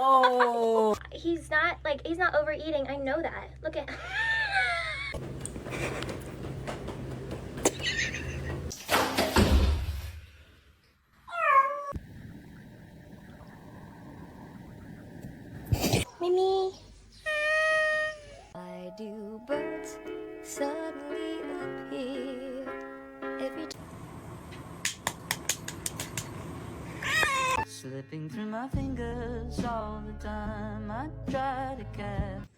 Oh. He's not overeating. I know that. Look at. Mimi. Why do birds suddenly appear every time? Slipping through my fingers all the time. I try to catch.